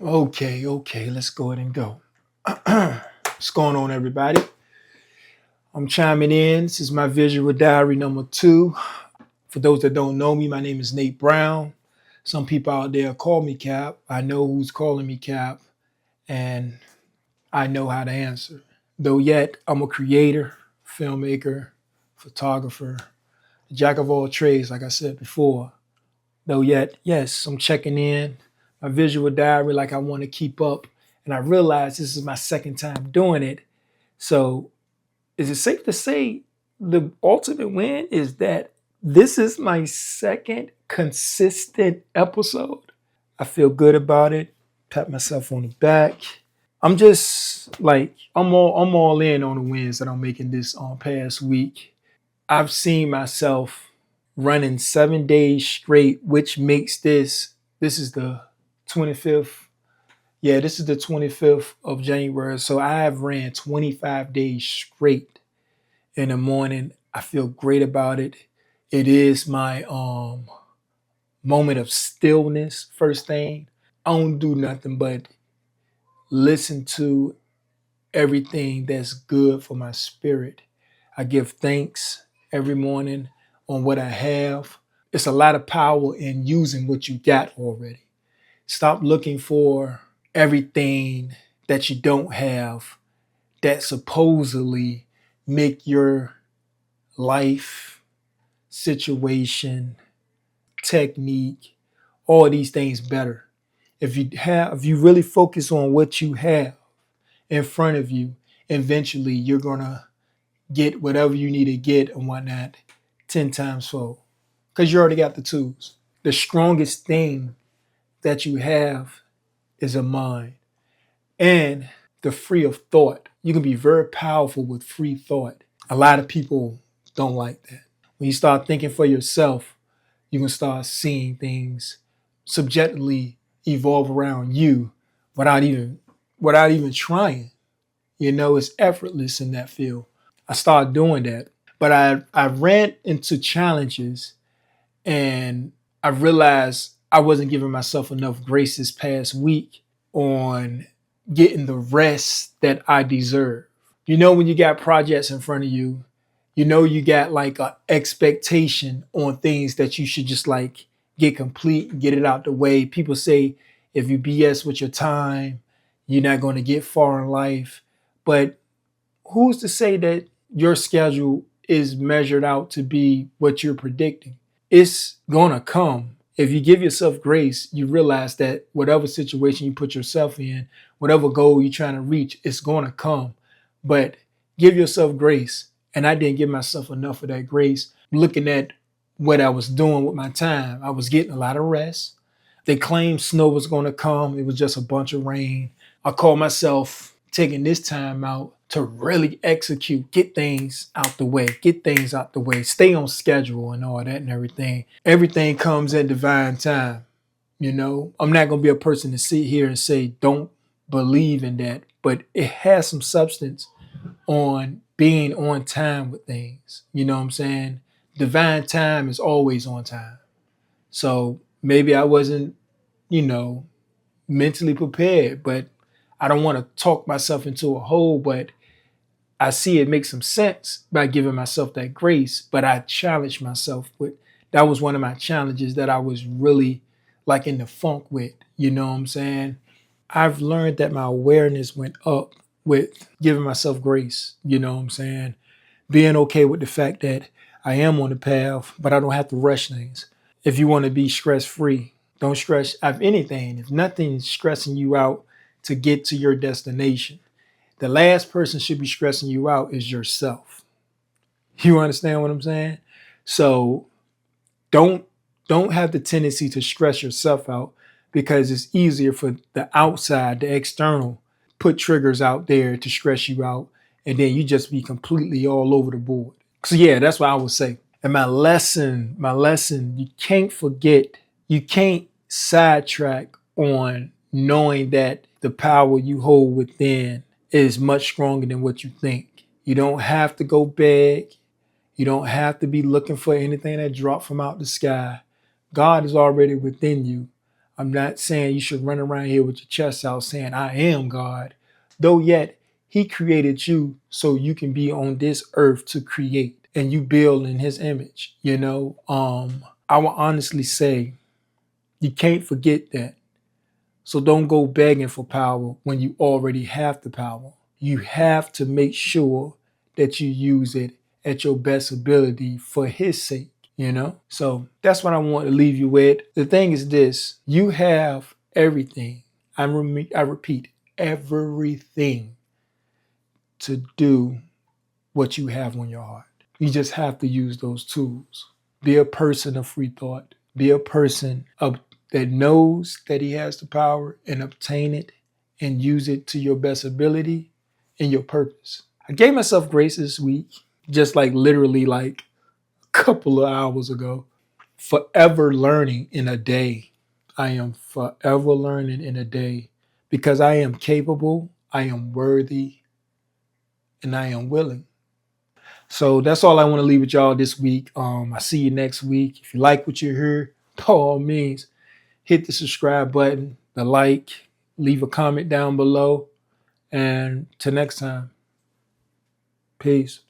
Okay, let's go ahead and go. What's going on, everybody? I'm chiming in. This is my visual diary number 2. For those that don't know me, my name is Nate Brown. Some people out there call me Cap. I know who's calling me Cap, and I know how to answer. Though yet, I'm a creator, filmmaker, photographer, jack of all trades, like I said before. Though yet, yes, I'm checking in my visual diary like I want to keep up. And I realize this is my second time doing it. So is it safe to say the ultimate win is that this is my second consistent episode? I feel good about it. Pat myself on the back. I'm just like I'm all in on the wins that I'm making this past week. I've seen myself running 7 days straight, which makes this is the 25th. Yeah, this is the 25th of January. So I have ran 25 days straight in the morning. I feel great about it. It is my moment of stillness first thing. I don't do nothing but listen to everything that's good for my spirit. I give thanks every morning on what I have. It's a lot of power in using what you got already. Stop looking for everything that you don't have that supposedly make your life, situation, technique, all these things better. If you really focus on what you have in front of you, eventually you're gonna get whatever you need to get and whatnot 10 times fold. Because you already got the tools. The strongest thing that you have is a mind and the free of thought. You can be very powerful with free thought. A lot of people don't like that. When you start thinking for yourself, you can start seeing things subjectively evolve around you without even trying. It's effortless in that field. I started doing that. But I ran into challenges and I realized I wasn't giving myself enough grace this past week on getting the rest that I deserve. When you got projects in front of you, you got like an expectation on things that you should just like get complete and get it out the way. People say if you BS with your time, you're not going to get far in life. But who's to say that your schedule is measured out to be what you're predicting? It's going to come. If you give yourself grace, you realize that whatever situation you put yourself in, whatever goal you're trying to reach, it's going to come. But give yourself grace. And I didn't give myself enough of that grace. Looking at what I was doing with my time, I was getting a lot of rest. They claimed snow was going to come. It was just a bunch of rain. I called myself taking this time out to really execute, get things out the way, stay on schedule and all that and everything. Everything comes at divine time. I'm not going to be a person to sit here and say, don't believe in that, but it has some substance on being on time with things. You know what I'm saying? Divine time is always on time. So maybe I wasn't, mentally prepared, but I don't want to talk myself into a hole, but I see it makes some sense by giving myself that grace. But I challenged myself with that was one of my challenges that I was really like in the funk with. You know what I'm saying? I've learned that my awareness went up with giving myself grace. You know what I'm saying? Being okay with the fact that I am on the path, but I don't have to rush things. If you want to be stress free, don't stress of anything. If nothing is stressing you out to get to your destination, the last person should be stressing you out is yourself. You understand what I'm saying? So don't have the tendency to stress yourself out because it's easier for the outside, the external, put triggers out there to stress you out, and then you just be completely all over the board. So yeah, that's what I would say. And my lesson, you can't forget, you can't sidetrack on knowing that the power you hold within is much stronger than what you think. You don't have to go beg. You don't have to be looking for anything that dropped from out the sky. God is already within you. I'm not saying you should run around here with your chest out saying, I am God, though yet he created you so you can be on this earth to create and you build in his image. I will honestly say you can't forget that. So don't go begging for power when you already have the power. You have to make sure that you use it at your best ability for his sake. So that's what I want to leave you with. The thing is this: you have everything. I repeat, everything to do what you have on your heart. You just have to use those tools. Be a person of free thought. Be a person that knows that he has the power, and obtain it and use it to your best ability and your purpose. I gave myself grace this week, just like literally like couple of hours ago. Forever learning in a day. I am forever learning in a day because I am capable, I am worthy, and I am willing. So that's all I want to leave with y'all this week. I see you next week. If you like what you hear, by all means, hit the subscribe button, the like, leave a comment down below. And till next time, peace.